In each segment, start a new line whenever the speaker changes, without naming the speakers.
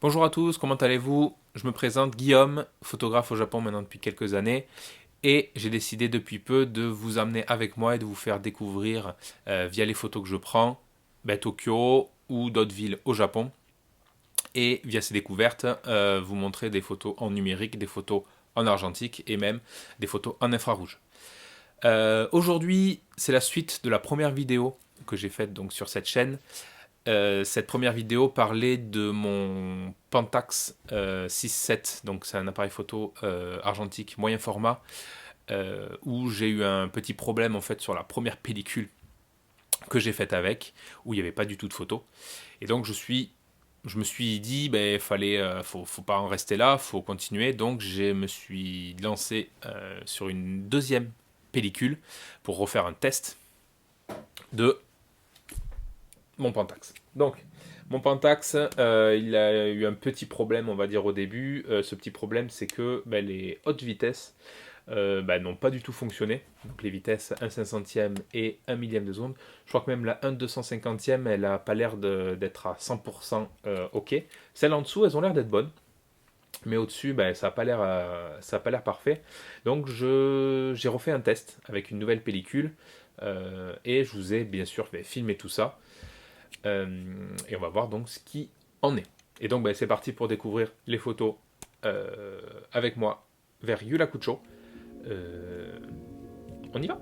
Bonjour à tous, comment allez-vous? Je me présente Guillaume, photographe au Japon maintenant depuis quelques années et j'ai décidé depuis peu de vous amener avec moi et de vous faire découvrir via les photos que je prends Tokyo ou d'autres villes au Japon et via ces découvertes vous montrer des photos en numérique, des photos en argentique et même des photos en infrarouge. Aujourd'hui c'est la suite de la première vidéo que j'ai faite donc sur cette chaîne. Cette première vidéo parlait de mon Pentax 6.7, donc c'est un appareil photo argentique moyen format, où j'ai eu un petit problème en fait sur la première pellicule que j'ai faite avec, où il n'y avait pas du tout de photo. Et donc je me suis dit, ben faut pas en rester là, faut continuer. Donc je me suis lancé sur une deuxième pellicule pour refaire un test de mon Pentax. Donc, mon Pentax, il a eu un petit problème, on va dire, au début. Ce petit problème, c'est que les hautes vitesses n'ont pas du tout fonctionné. Donc, les vitesses 1 500e et 1 millième de seconde. Je crois que même la 1 250e, elle n'a pas l'air d'être à 100% OK. Celles en dessous, elles ont l'air d'être bonnes. Mais au-dessus, ça n'a pas l'air parfait. Donc, j'ai refait un test avec une nouvelle pellicule. Et je vous ai bien sûr filmé tout ça. Et on va voir donc ce qui en est. Et donc c'est parti pour découvrir les photos avec moi vers Yulakucho. On y va.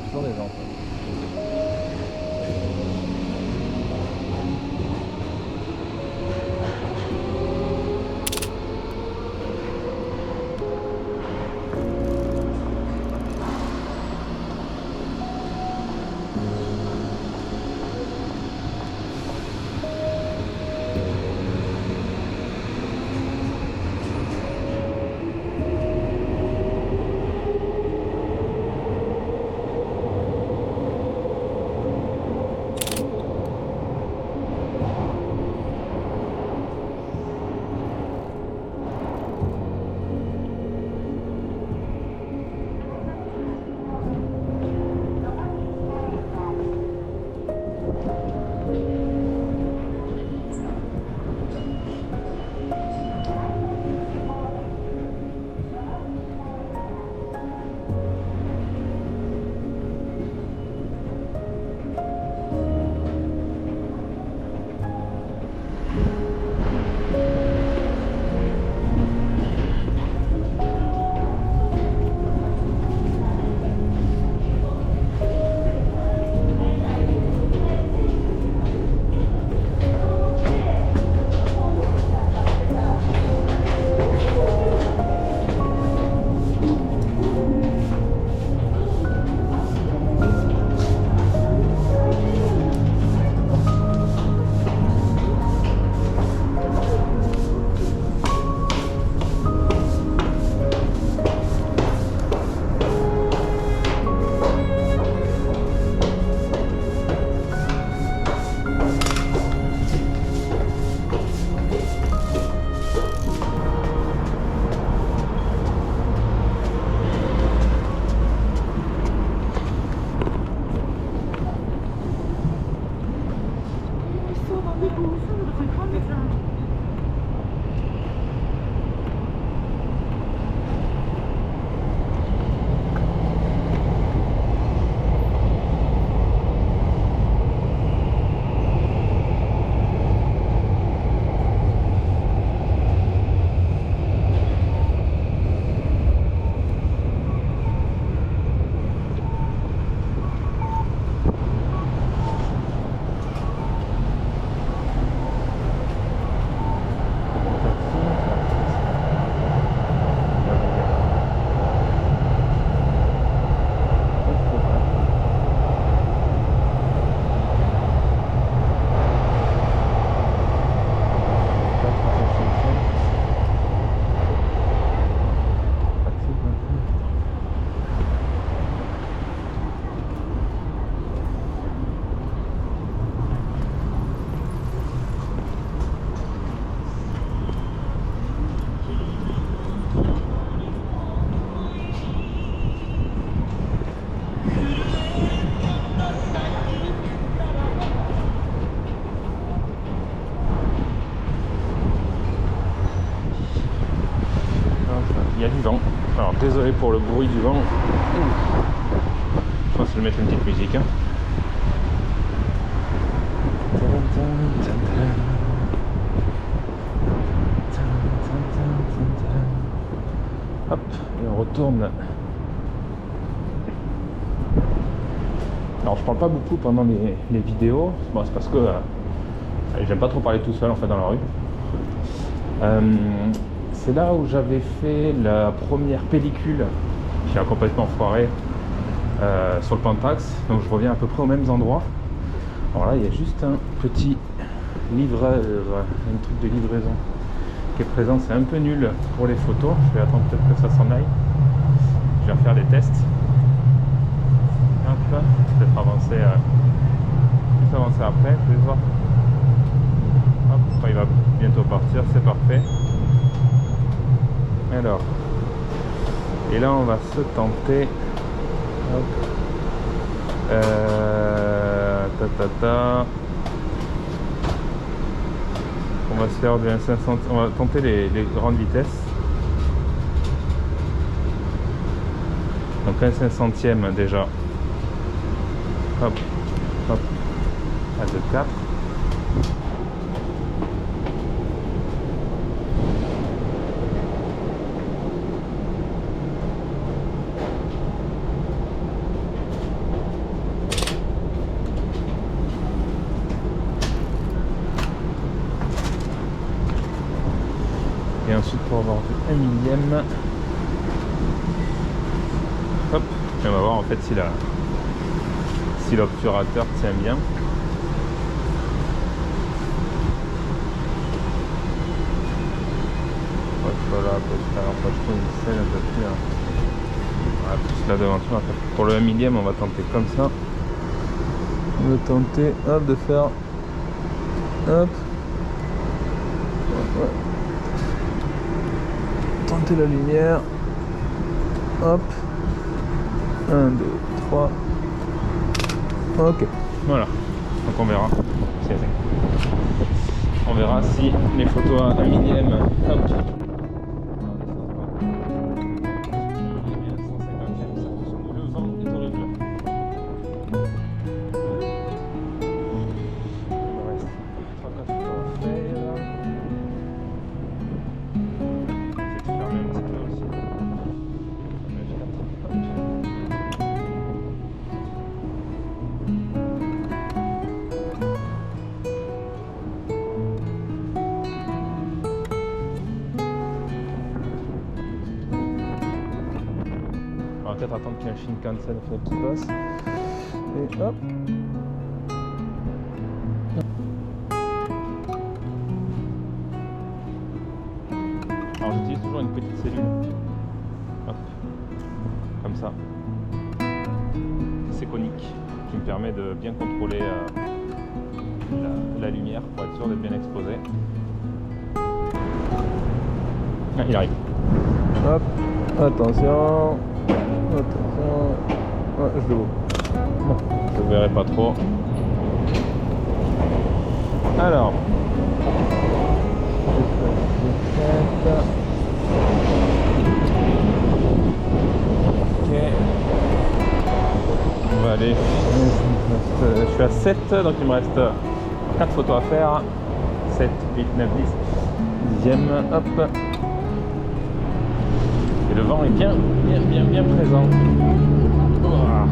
Toujours des gens, quoi.
Désolé pour le bruit du vent. Je pense que je vais mettre une petite musique. Hein. Hop, et on retourne. Alors je parle pas beaucoup pendant les vidéos, bon, c'est parce que j'aime pas trop parler tout seul en fait dans la rue. C'est là où j'avais fait la première pellicule qui a complètement foiré sur le Pentax, donc je reviens à peu près aux mêmes endroits. Alors là il y a juste un petit livreur, un truc de livraison qui est présent, c'est un peu nul pour les photos, je vais attendre peut-être que ça s'en aille, je vais refaire des tests. Hop, peut-être avancer, plus avancer après, je vais voir. Hop, quand il va bientôt partir, c'est parfait. Alors, et là on va se tenter. Hop. On va se faire du 1.500, on va tenter les grandes vitesses. Donc 1/500 déjà. Hop, hop, à 2,4. Et ensuite pour avoir du 1 millième, hop, et on va voir en fait si l'obturateur tient bien. Voilà, je trouve une scène un peu plus, voilà, plus la devanture. Pour le 1 millième, on va tenter comme ça. On va tenter hop, de faire hop. Ouais. Tenter la lumière. Hop. 1, 2, 3. Ok. Voilà. Donc on verra. On verra si les photos à 1 millième. Hop. On va peut-être attendre qu'il y ait un Shinkansen qui passe. Et hop. Alors j'utilise toujours une petite cellule. Hop. Comme ça. C'est conique. Qui me permet de bien contrôler la lumière pour être sûr d'être bien exposé. Ah, il arrive. Hop. Attention. Attention, ah, je le vois. Bon, je ne verrai pas trop. Alors, ok. On va aller. Je suis à 7, donc il me reste 4 photos à faire. 7, 8, 9, 10. 10e, hop. Et le vent est bien présent. Voilà.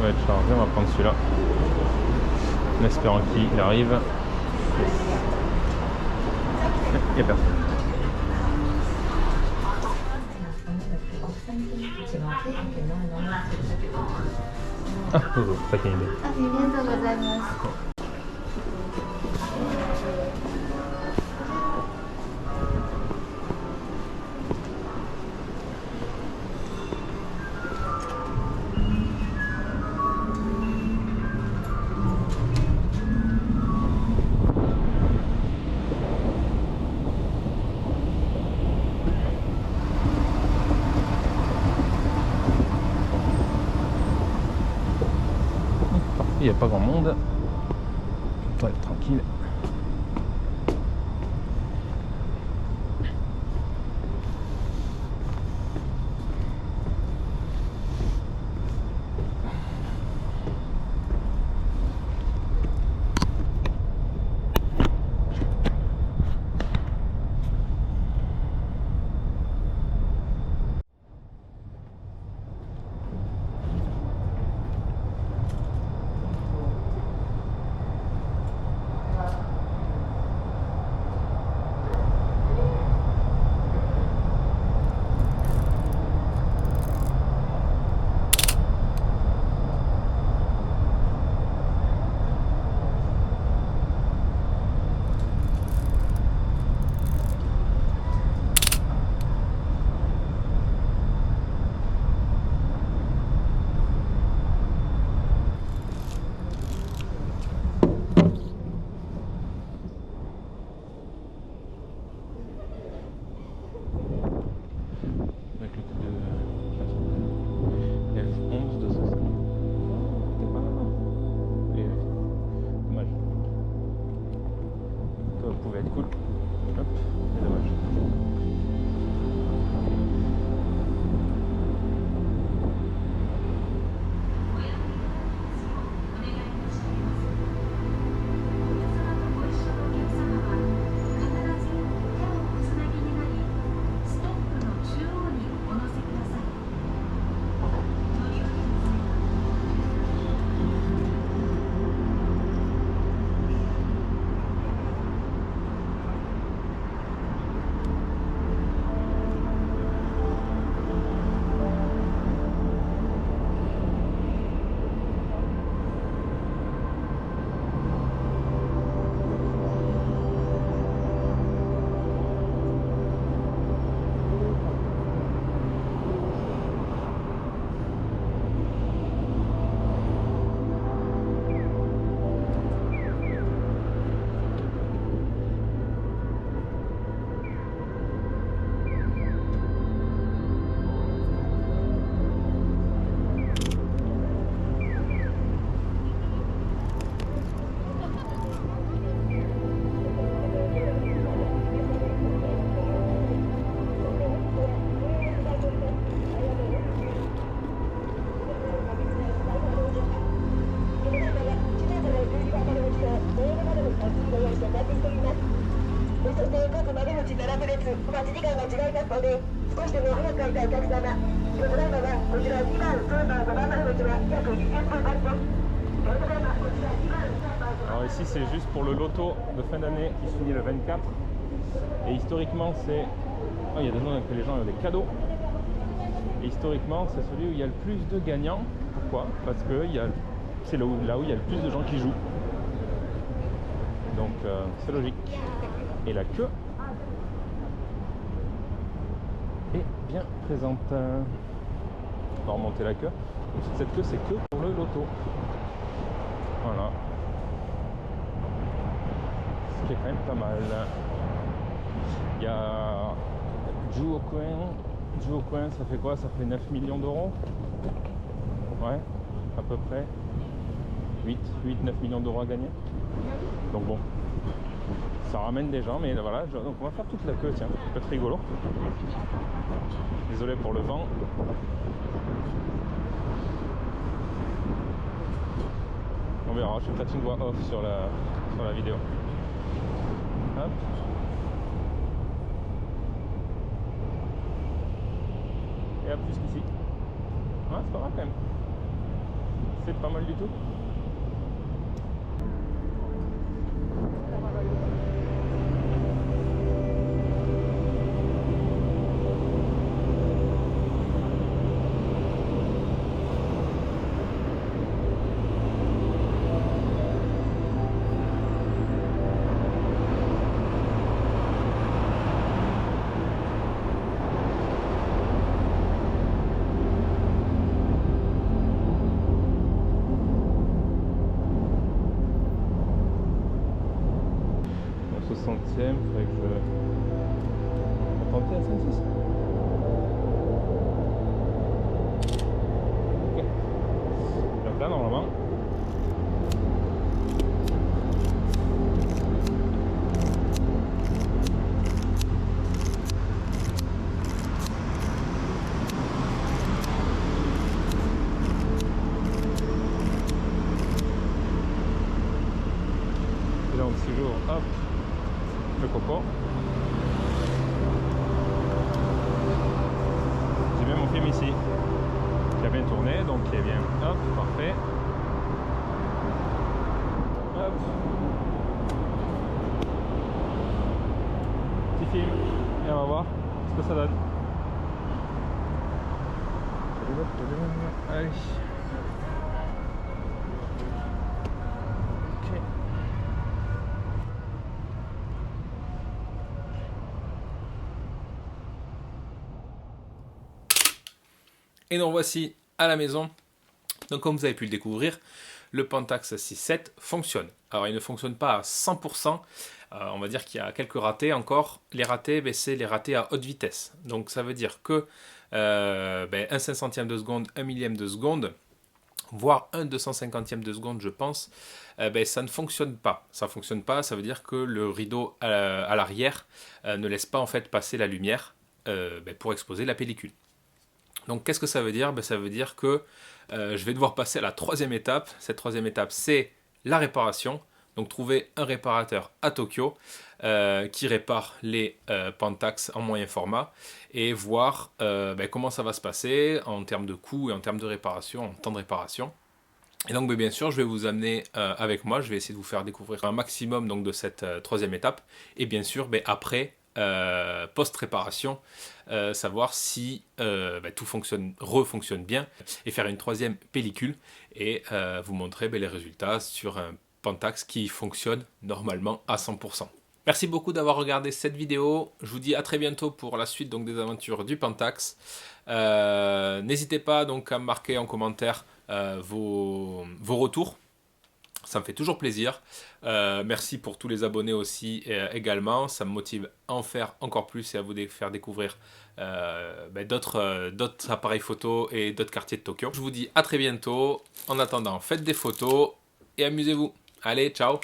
va être chargé, on va prendre celui-là. En espérant qu'il arrive. Il n'y a personne. Ah, bonjour, pas qu'une idée.
ありがとうございます。
Il n'y a pas grand monde. On va être tranquille. Avec le coup de F11 de 60. C'était pas mal. Et dommage. Ça pouvait être cool. Hop, c'est dommage. Alors ici c'est juste pour le loto de fin d'année qui se finit le 24 et historiquement c'est... Oh, il y a des noms que les gens ont des cadeaux et historiquement c'est celui où il y a le plus de gagnants. Pourquoi? Parce que c'est là où il y a le plus de gens qui jouent, donc c'est logique. Et la queue est bien présente. On va remonter la queue. Donc cette queue c'est que pour le loto. Voilà. Ce qui est quand même pas mal. Il y a Juo Coin, ça fait quoi? Ça fait 9 millions d'euros. Ouais, à peu près. 8-9 millions d'euros à gagner. Donc bon, ça ramène des gens, mais voilà, donc on va faire toute la queue, tiens, ça peut être rigolo. Désolé pour le vent. On verra, je fais peut-être une voix off sur la vidéo. Hop. Et à plus qu'ici. Ouais, c'est pas mal quand même. C'est pas mal du tout. Au 60e, il faudrait que je... On va tenter à 106. Ok. Donc là, normalement. Et donc, si j'ouvre, hop, le coco. J'ai bien mon film ici qui a bien tourné, donc qui est bien, hop, parfait. Hop. Petit film, et on va voir ce que ça donne. Allez. Ok. Et donc voici à la maison. Donc comme vous avez pu le découvrir, le Pentax 6.7 fonctionne. Alors il ne fonctionne pas à 100%, on va dire qu'il y a quelques ratés encore. Les ratés, c'est les ratés à haute vitesse. Donc ça veut dire que 1 500e de seconde, 1 millième de seconde, voire 1 250e de seconde je pense, ça ne fonctionne pas. Ça ne fonctionne pas, ça veut dire que le rideau à l'arrière ne laisse pas en fait passer la lumière pour exposer la pellicule. Donc qu'est-ce que ça veut dire? Ça veut dire que je vais devoir passer à la troisième étape. Cette troisième étape, c'est la réparation. Donc trouver un réparateur à Tokyo qui répare les Pentax en moyen format et voir comment ça va se passer en termes de coût et en termes de réparation, en temps de réparation. Et donc bien sûr, je vais vous amener avec moi. Je vais essayer de vous faire découvrir un maximum donc, de cette troisième étape. Et bien sûr, après, post-réparation, savoir si tout refonctionne bien et faire une troisième pellicule et vous montrer les résultats sur un Pentax qui fonctionne normalement à 100%. Merci beaucoup d'avoir regardé cette vidéo. Je vous dis à très bientôt pour la suite donc, des aventures du Pentax. N'hésitez pas donc à marquer en commentaire vos retours. Ça me fait toujours plaisir. Merci pour tous les abonnés aussi également. Ça me motive à en faire encore plus et à vous faire découvrir d'autres appareils photo et d'autres quartiers de Tokyo. Je vous dis à très bientôt. En attendant, faites des photos et amusez-vous. Allez, ciao!